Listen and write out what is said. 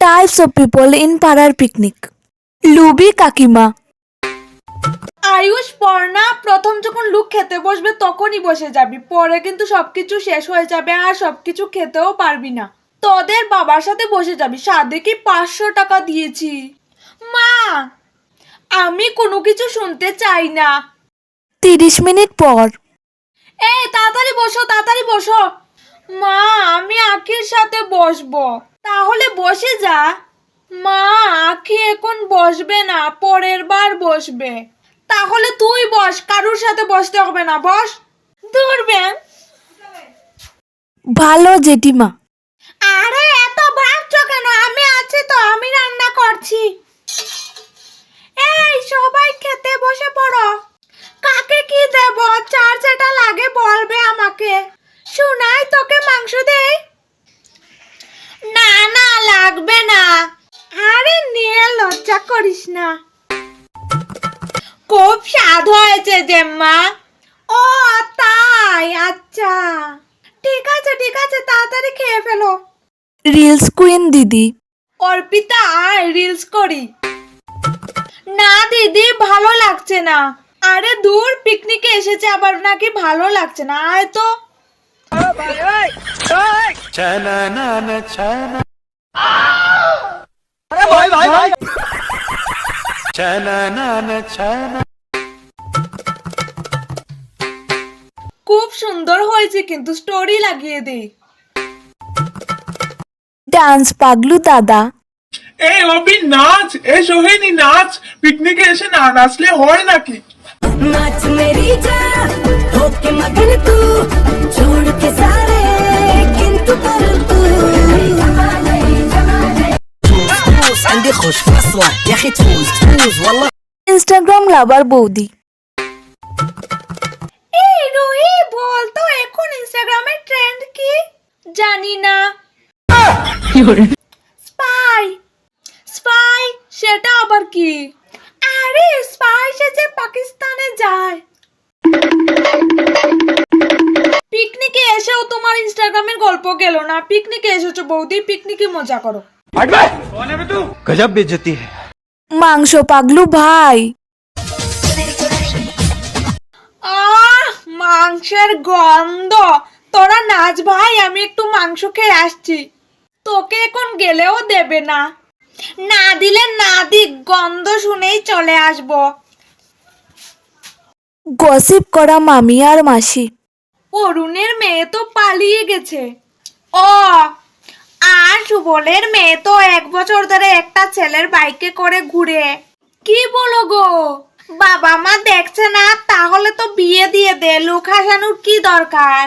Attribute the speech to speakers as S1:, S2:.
S1: types of people in পাড়ার picnic. লুবি কাকিমা।
S2: আয়ুষ পর না, প্রথম যখন লুক খেতে বসবে তখনই বসে যাবি, পরে কিন্তু সবকিছু শেষ হয়ে যাবে আর সবকিছু খেতেও পারবি না। তোদের বাবার সাথে বসে যাবি, সাদে কি 500 টাকা দিয়েছি। মা, আমি কোনো কিছু শুনতে চাই না।
S1: 30 মিনিট পর।
S2: এই তাড়াতাড়ি বসো, তাড়াতাড়ি বসো। মা, আমি আখির সাথে বসবো। তাহলে বসে যা। মা, আখি এখন বসবে না, পরের বার বসবে। তাহলে তুই বস, কারুর সাথে বসতে হবে না, বস। ধরবেন
S1: ভালো জেঠিমা।
S2: আরে এত ভাবছো কেন? আমি আছি তো, আমি রান্না করছি। এই সবাই খেতে বসে পড়ো। কাকে কি দেব? চার যেটা লাগে বলবে আমাকে। শোনাই, তোকে মাংস দেই? না না, লাগবে না। আরে নিয়ে লজ্জা করিস না। খুব স্বাদ হয়েছে জেম্মা। ও তাই, আচ্ছা ঠিক আছে ঠিক আছে, তাড়াতাড়ি খেয়ে ফেলো।
S1: রিলস কুইন দিদি।
S2: অর্পিতা আয় রিলস করি। না দিদি, ভালো লাগছে না। আরে দূর, পিকনিকে এসেছে আবার নাকি ভালো লাগছে না, আয় তো। খুব সুন্দর হয়েছে, কিন্তু স্টোরি লাগিয়ে দে।
S1: ডান্স পাগলু দাদা।
S3: এই অভি নাচ, এই সোহেনি নাচ। পিকনিকে এসে না নাচলে হয় নাকি?
S4: नाच मेरी जान होके मगन तू छोड़ के सारे किंतु पर तू تفوز عندي خوش اصلا يا اخي تفوز والله
S1: ইনস্টাগ্রাম লাভার বৌদি।
S2: এই রুহি, বল তো এখন ইনস্টাগ্রামের ট্রেন্ড কি? জানি না। স্পাই। স্পাই সেটা আবার কি? আরে স্পাই সেজে পাকিস্তানে যায়। পিকনিকে এসেও তোমার ইনস্টাগ্রামের গল্প গেল না। পিকনিকে এসেছো বৌদি, পিকনিকে মজা করো।
S5: गजब बेइज्जती है।
S1: মাংস পাগলু ভাই।
S2: মাংসের গন্ধ। তোরা নাচ ভাই, আমি একটু মাংস খেয়ে আসছি। তোকে এখন গেলেও দেবে না। না দিলে না দিক, গন্ধ শুনেই চলে আসবো।
S1: গসিপ করা মামি আর মাসি।
S2: অরুণের মেয়ে তো পালিয়ে গেছে। ও, আর সুবলের মেয়ে তো 1 বছর ধরে একটা ছেলের বাইকে করে ঘুরে। কি বলো গো? বাবা মা দেখছে না, তাহলে তো বিয়ে দিয়ে দে, লোক হাসানোর কি দরকার?